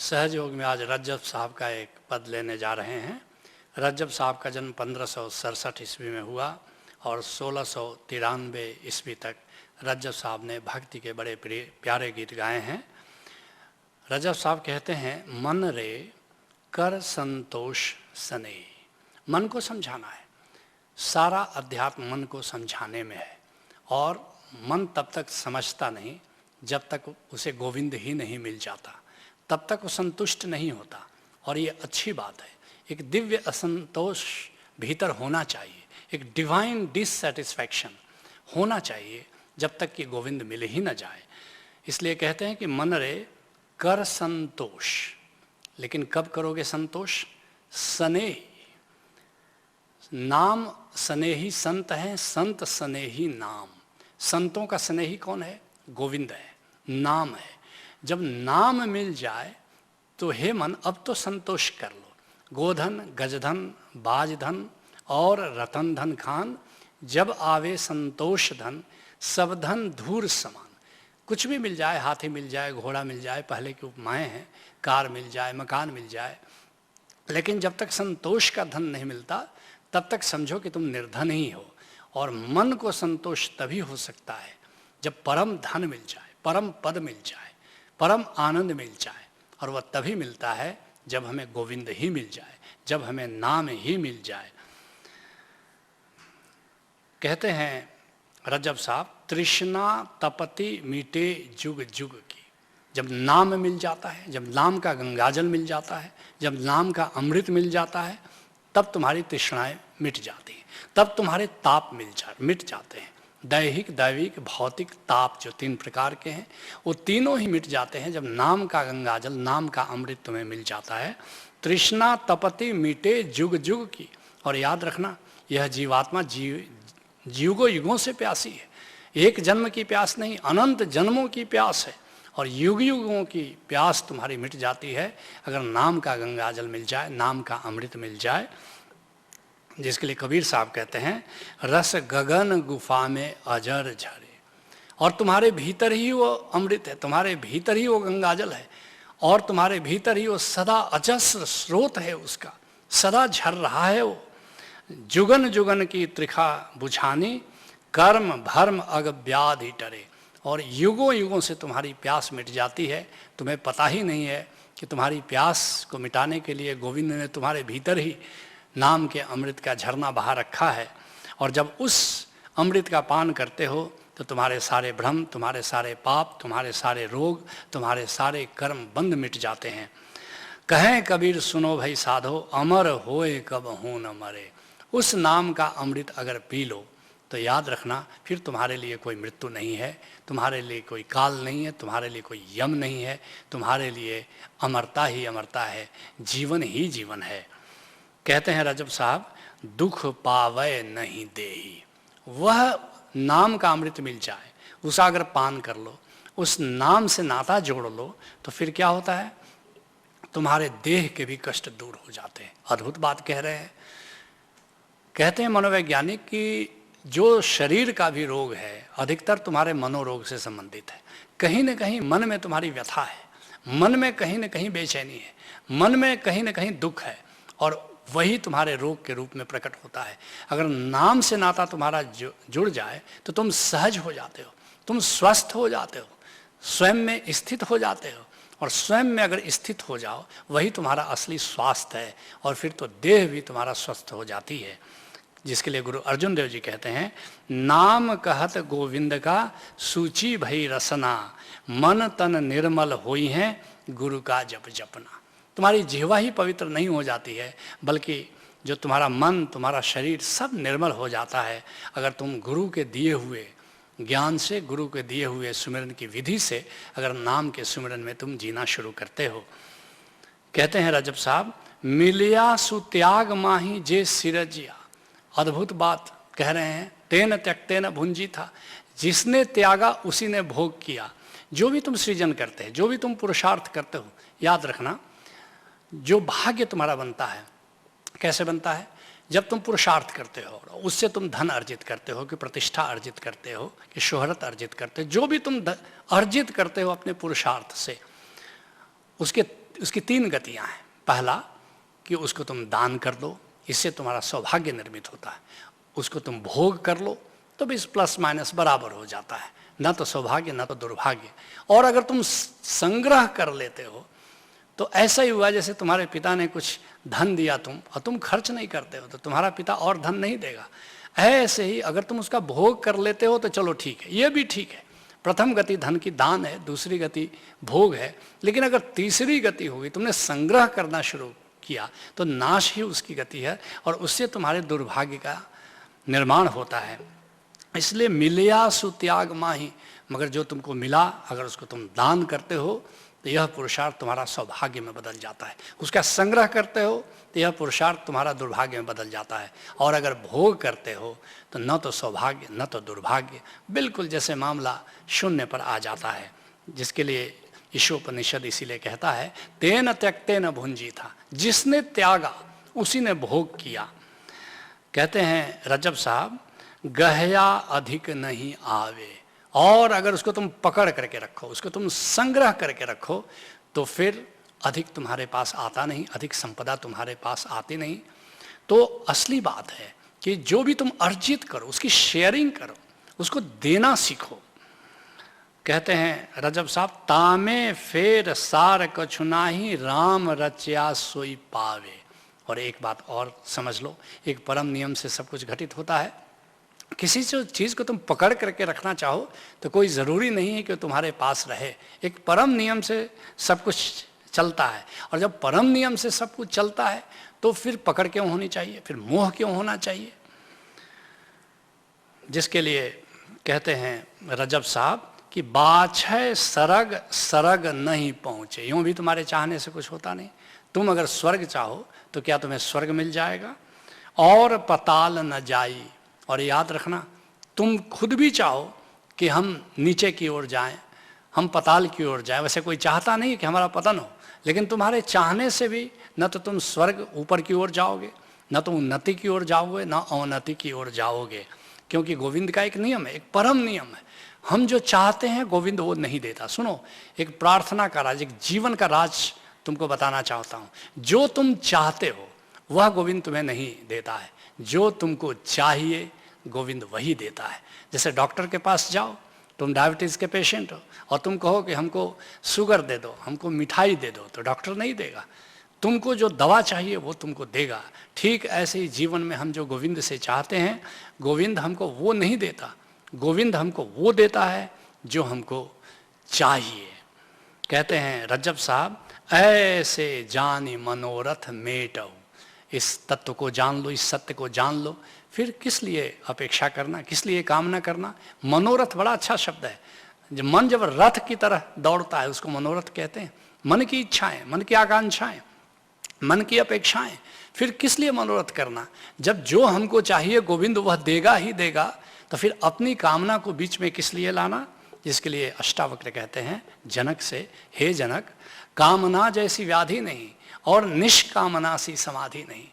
सहज योग में आज रजब साहब का एक पद लेने जा रहे हैं। रजब साहब का जन्म 1567 ईस्वी में हुआ और 1693 ईस्वी तक रजब साहब ने भक्ति के बड़े प्यारे गीत गाए हैं। रजब साहब कहते हैं, मन रे कर संतोष सने। मन को समझाना है, सारा अध्यात्म मन को समझाने में है। और मन तब तक समझता नहीं जब तक उसे गोविंद ही नहीं मिल जाता, तब तक वो संतुष्ट नहीं होता। और ये अच्छी बात है, एक दिव्य असंतोष भीतर होना चाहिए, एक डिवाइन डिससैटिस्फैक्शन होना चाहिए जब तक कि गोविंद मिल ही न जाए। इसलिए कहते हैं कि मन रे कर संतोष। लेकिन कब करोगे संतोष? स्नेह। नाम स्नेही संत हैं, संत स्नेही नाम। संतों का स्नेही कौन है? गोविंद है, नाम है। जब नाम मिल जाए तो हे मन अब तो संतोष कर लो। गोधन गजधन बाजधन और रतन धन खान, जब आवे संतोष धन सब धन धूर समान। कुछ भी मिल जाए, हाथी मिल जाए, घोड़ा मिल जाए, पहले की उपमाएं हैं, कार मिल जाए, मकान मिल जाए, लेकिन जब तक संतोष का धन नहीं मिलता तब तक समझो कि तुम निर्धन ही हो। और मन को संतोष तभी हो सकता है जब परम धन मिल जाए, परम पद मिल जाए, परम आनंद मिल जाए। और वह तभी मिलता है जब हमें गोविंद ही मिल जाए, जब हमें नाम ही मिल जाए। कहते हैं रजब साहब, तृष्णा तपति मीटे जुग जुग की। जब नाम मिल जाता है, जब नाम का गंगाजल मिल जाता है, जब नाम का अमृत मिल जाता है, तब तुम्हारी तृष्णाएं मिट जाती हैं, तब तुम्हारे ताप मिट जाते हैं। दैहिक दैविक भौतिक ताप जो 3 प्रकार के हैं, वो तीनों ही मिट जाते हैं जब नाम का गंगाजल, नाम का अमृत तुम्हें मिल जाता है। तृष्णा तपति मीटे जुग जुग की। और याद रखना, यह जीवात्मा युगों युगों से प्यासी है। एक जन्म की प्यास नहीं, अनंत जन्मों की प्यास है। और युग युगों की प्यास तुम्हारी मिट जाती है अगर नाम का गंगाजल मिल जाए, नाम का अमृत मिल जाए। जिसके लिए कबीर साहब कहते हैं, रस गगन गुफा में अजर झरे। और तुम्हारे भीतर ही वो अमृत है, तुम्हारे भीतर ही वो गंगाजल है, और तुम्हारे भीतर ही वो सदा अजस्र स्रोत है, उसका सदा झर रहा है वो। जुगन जुगन की त्रिखा बुझानी, कर्म भर्म अग व्याधि टरे। और युगों युगों से तुम्हारी प्यास मिट जाती है, तुम्हें पता ही नहीं है कि तुम्हारी प्यास को मिटाने के लिए गोविंद ने तुम्हारे भीतर ही नाम के अमृत का झरना बहा रखा है। और जब उस अमृत का पान करते हो तो तुम्हारे सारे भ्रम, तुम्हारे सारे पाप, तुम्हारे सारे रोग, तुम्हारे सारे कर्म बंद मिट जाते हैं। कहें कबीर सुनो भाई साधो, अमर होए कब हो न मरे। उस नाम का अमृत अगर पी लो तो याद रखना, फिर तुम्हारे लिए कोई मृत्यु नहीं है, तुम्हारे लिए कोई काल नहीं है, तुम्हारे लिए कोई यम नहीं है, तुम्हारे लिए अमरता ही अमरता है, जीवन ही जीवन है। कहते हैं रजब साहब, दुख पावे नहीं देही। वह नाम का अमृत मिल जाए, उसका अगर पान कर लो, उस नाम से नाता जोड़ लो, तो फिर क्या होता है? तुम्हारे देह के भी कष्ट दूर हो जाते हैं। अद्भुत बात कह रहे हैं। कहते हैं मनोवैज्ञानिक कि जो शरीर का भी रोग है अधिकतर तुम्हारे मनोरोग से संबंधित है। कहीं न कहीं मन में तुम्हारी व्यथा है, मन में कहीं न कहीं बेचैनी है, मन में कहीं न कहीं दुख है, और वही तुम्हारे रोग के रूप में प्रकट होता है। अगर नाम से नाता तुम्हारा जुड़ जाए तो तुम सहज हो जाते हो, तुम स्वस्थ हो जाते हो, स्वयं में स्थित हो जाते हो। और स्वयं में अगर स्थित हो जाओ, वही तुम्हारा असली स्वास्थ्य है, और फिर तो देह भी तुम्हारा स्वस्थ हो जाती है। जिसके लिए गुरु अर्जुन देव जी कहते हैं, नाम कहत गोविंद का सूची भई रसना, मन तन निर्मल होई हैं गुरु का जप जपना। तुम्हारी जिह्वा ही पवित्र नहीं हो जाती है, बल्कि जो तुम्हारा मन, तुम्हारा शरीर सब निर्मल हो जाता है अगर तुम गुरु के दिए हुए ज्ञान से, गुरु के दिए हुए सुमिरन की विधि से अगर नाम के सुमिरन में तुम जीना शुरू करते हो। कहते हैं रजब साहब, मिलिया सुत्याग माही जे सिरजिया। अद्भुत बात कह रहे हैं, तेन त्यक्तेन भुंजी था। जिसने त्यागा उसी ने भोग किया। जो भी तुम सृजन करते हैं, जो भी तुम पुरुषार्थ करते हो, याद रखना, जो भाग्य तुम्हारा बनता है कैसे बनता है? जब तुम पुरुषार्थ करते हो, उससे तुम धन अर्जित करते हो, कि प्रतिष्ठा अर्जित करते हो, कि शोहरत अर्जित करते हो, जो भी तुम अर्जित करते हो अपने पुरुषार्थ से, उसकी 3 गतियां हैं। पहला कि उसको तुम दान कर दो, इससे तुम्हारा सौभाग्य निर्मित होता है। उसको तुम भोग कर लो तो भी प्लस माइनस बराबर हो जाता है, ना तो सौभाग्य ना तो दुर्भाग्य। और अगर तुम संग्रह कर लेते हो तो ऐसा ही हुआ जैसे तुम्हारे पिता ने कुछ धन दिया तुम, और तुम खर्च नहीं करते हो तो तुम्हारा पिता और धन नहीं देगा। ऐसे ही अगर तुम उसका भोग कर लेते हो तो चलो ठीक है, ये भी ठीक है। प्रथम गति धन की दान है, दूसरी गति भोग है। लेकिन अगर तीसरी गति होगी, तुमने संग्रह करना शुरू किया, तो नाश ही उसकी गति है और उससे तुम्हारे दुर्भाग्य का निर्माण होता है। इसलिए मिलया सुत्याग माही, मगर जो तुमको मिला अगर उसको तुम दान करते हो तो यह पुरुषार्थ तुम्हारा सौभाग्य में बदल जाता है। उसका संग्रह करते हो तो यह पुरुषार्थ तुम्हारा दुर्भाग्य में बदल जाता है। और अगर भोग करते हो तो न तो सौभाग्य न तो दुर्भाग्य, बिल्कुल जैसे मामला शून्य पर आ जाता है। जिसके लिए ईशोपनिषद इसीलिए कहता है तेन त्यक्तेन भुंजी था, जिसने त्यागा उसी ने भोग किया। कहते हैं रजब साहब, गहया अधिक नहीं आवे। और अगर उसको तुम पकड़ करके रखो, उसको तुम संग्रह करके रखो, तो फिर अधिक तुम्हारे पास आता नहीं, अधिक संपदा तुम्हारे पास आती नहीं। तो असली बात है कि जो भी तुम अर्जित करो उसकी शेयरिंग करो, उसको देना सीखो। कहते हैं रजब साहब, तामे फेर सार कछुनाही राम रच्या सोई पावे। और एक बात और समझ लो, एक परम नियम से सब कुछ घटित होता है। किसी चीज़ को तुम पकड़ करके रखना चाहो तो कोई ज़रूरी नहीं है कि तुम्हारे पास रहे। एक परम नियम से सब कुछ चलता है, और जब परम नियम से सब कुछ चलता है तो फिर पकड़ क्यों होनी चाहिए, फिर मोह क्यों होना चाहिए। जिसके लिए कहते हैं रजब साहब कि बाछय सरग सरग नहीं पहुँचे। यूँ भी तुम्हारे चाहने से कुछ होता नहीं। तुम अगर स्वर्ग चाहो तो क्या तुम्हें स्वर्ग मिल जाएगा? और पताल न जाई। और याद रखना, तुम खुद भी चाहो कि हम नीचे की ओर जाएं, हम पताल की ओर जाएं। वैसे कोई चाहता नहीं कि हमारा पतन हो, लेकिन तुम्हारे चाहने से भी न तो तुम स्वर्ग ऊपर की ओर जाओगे, न तो उन्नति की ओर जाओगे, न अवनति की ओर जाओगे। क्योंकि गोविंद का एक नियम है, एक परम नियम है। हम जो चाहते हैं गोविंद वो नहीं देता। सुनो, एक प्रार्थना का राज, एक जीवन का राज तुमको बताना चाहता हूँ। जो तुम चाहते हो वह गोविंद तुम्हें नहीं देता है, जो तुमको चाहिए गोविंद वही देता है। जैसे डॉक्टर के पास जाओ, तुम डायबिटीज़ के पेशेंट हो और तुम कहो कि हमको शुगर दे दो, हमको मिठाई दे दो, तो डॉक्टर नहीं देगा। तुमको जो दवा चाहिए वो तुमको देगा। ठीक ऐसे ही जीवन में हम जो गोविंद से चाहते हैं, गोविंद हमको वो नहीं देता। गोविंद हमको वो देता है जो हमको चाहिए। कहते हैं रजब साहब, ऐसे जानी मनोरथ मेटो। इस तत्व को जान लो, इस सत्य को जान लो, फिर किस लिए अपेक्षा करना, किस लिए कामना करना। मनोरथ बड़ा अच्छा शब्द है। मन जब रथ की तरह दौड़ता है उसको मनोरथ कहते हैं। मन की इच्छाएं, मन की आकांक्षाएं, मन की अपेक्षाएं, फिर किस लिए मनोरथ करना। जब जो हमको चाहिए गोविंद वह देगा ही देगा, तो फिर अपनी कामना को बीच में किस लिए लाना। जिसके लिए अष्टावक्र कहते हैं जनक से, हे जनक, कामना जैसी व्याधि नहीं और निष्कामना सी समाधि नहीं।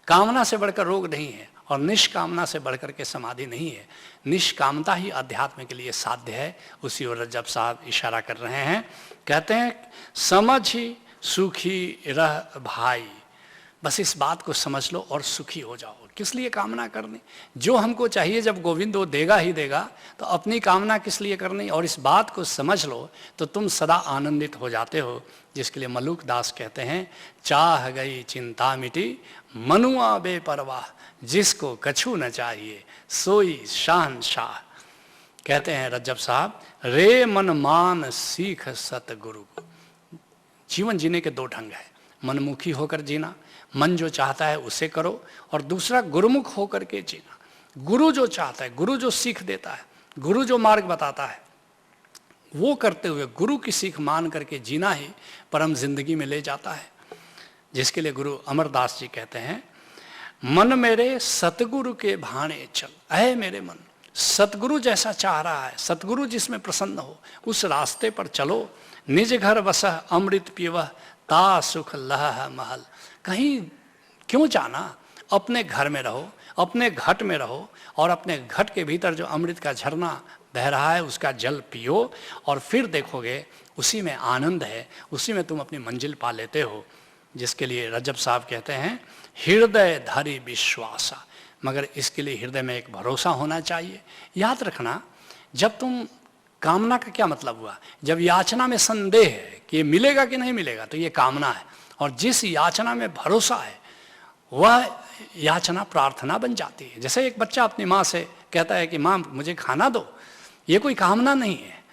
कामना से बढ़कर रोग नहीं है और निष्कामना से बढ़कर के समाधि नहीं है। निष्कामता ही अध्यात्म के लिए साध्य है। उसी ओर रजब साहब इशारा कर रहे हैं। कहते हैं समझ ही सुखी रह भाई। बस इस बात को समझ लो और सुखी हो जाओ। किस लिए कामना करनी, जो हमको चाहिए जब गोविंद वो देगा ही देगा, तो अपनी कामना किस लिए करनी। और इस बात को समझ लो तो तुम सदा आनंदित हो जाते हो। जिसके लिए मलुक दास कहते हैं, चाह गई चिंता मिटी मनुआ बेपरवाह, जिसको कछु न चाहिए सोई शहंशाह। कहते हैं रजब साहब, रे मन मान सीख सतगुरु को। जीवन जीने के 2 ढंग है, मनमुखी होकर जीना, मन जो चाहता है उसे करो, और दूसरा गुरुमुख होकर के जीना। गुरु जो चाहता है, गुरु जो सीख देता है, गुरु जो मार्ग बताता है, वो करते हुए गुरु की सीख मान करके जीना ही परम जिंदगी में ले जाता है। जिसके लिए गुरु अमरदास जी कहते हैं, मन मेरे सतगुरु के भाने चल। ऐ मेरे मन, सतगुरु जैसा चाह रहा है, सतगुरु जिसमें प्रसन्न हो, उस रास्ते पर चलो। निज घर बसह अमृत पीवह, ता सुख लह महल। कहीं क्यों जाना, अपने घर में रहो, अपने घट में रहो, और अपने घट के भीतर जो अमृत का झरना बह रहा है उसका जल पियो, और फिर देखोगे उसी में आनंद है, उसी में तुम अपनी मंजिल पा लेते हो। जिसके लिए रजब साहब कहते हैं हृदय धरि विश्वासा, मगर इसके लिए हृदय में एक भरोसा होना चाहिए। याद रखना, जब तुम कामना का क्या मतलब हुआ, जब याचना में संदेह है कि ये मिलेगा कि नहीं मिलेगा तो ये कामना है, और जिस याचना में भरोसा है वह याचना प्रार्थना बन जाती है। जैसे एक बच्चा अपनी माँ से कहता है कि माँ मुझे खाना दो, ये कोई कामना नहीं है,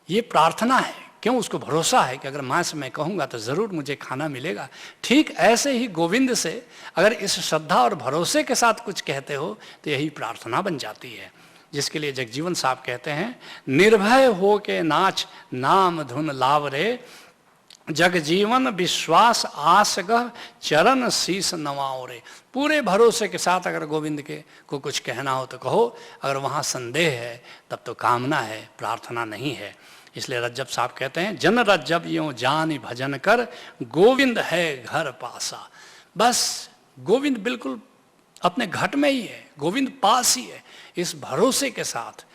ये प्रार्थना है। क्यों? उसको भरोसा है कि अगर माँ से मैं कहूँगा तो ज़रूर मुझे खाना मिलेगा। ठीक ऐसे ही गोविंद से अगर इस श्रद्धा और भरोसे के साथ कुछ कहते हो तो यही प्रार्थना बन जाती है। जिसके लिए जगजीवन साहब कहते हैं निर्भय हो के नाच नाम धुन लाव रे, जगजीवन विश्वास आस गह चरण शीस नवाओ रे। पूरे भरोसे के साथ अगर गोविंद के को कुछ कहना हो तो कहो, अगर वहाँ संदेह है तब तो कामना है, प्रार्थना नहीं है। इसलिए रज्जब साहब कहते हैं जन रज्जब यूं जान भजन कर, गोविंद है घर पासा। बस गोविंद बिल्कुल अपने घट में ही है, गोविंद पास ही है। इस भरोसे के साथ,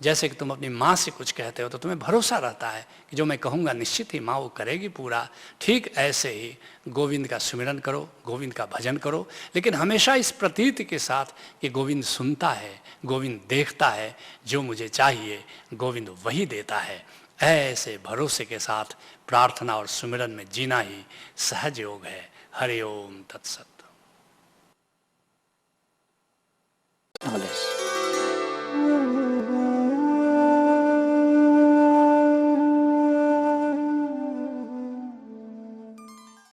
जैसे कि तुम अपनी माँ से कुछ कहते हो तो तुम्हें भरोसा रहता है कि जो मैं कहूँगा निश्चित ही माँ वो करेगी पूरा। ठीक ऐसे ही गोविंद का सुमिरन करो, गोविंद का भजन करो, लेकिन हमेशा इस प्रतीति के साथ कि गोविंद सुनता है, गोविंद देखता है, जो मुझे चाहिए गोविंद वही देता है। ऐसे भरोसे के साथ प्रार्थना और सुमिरन में जीना ही सहज योग है। हरि ओम तत्सत।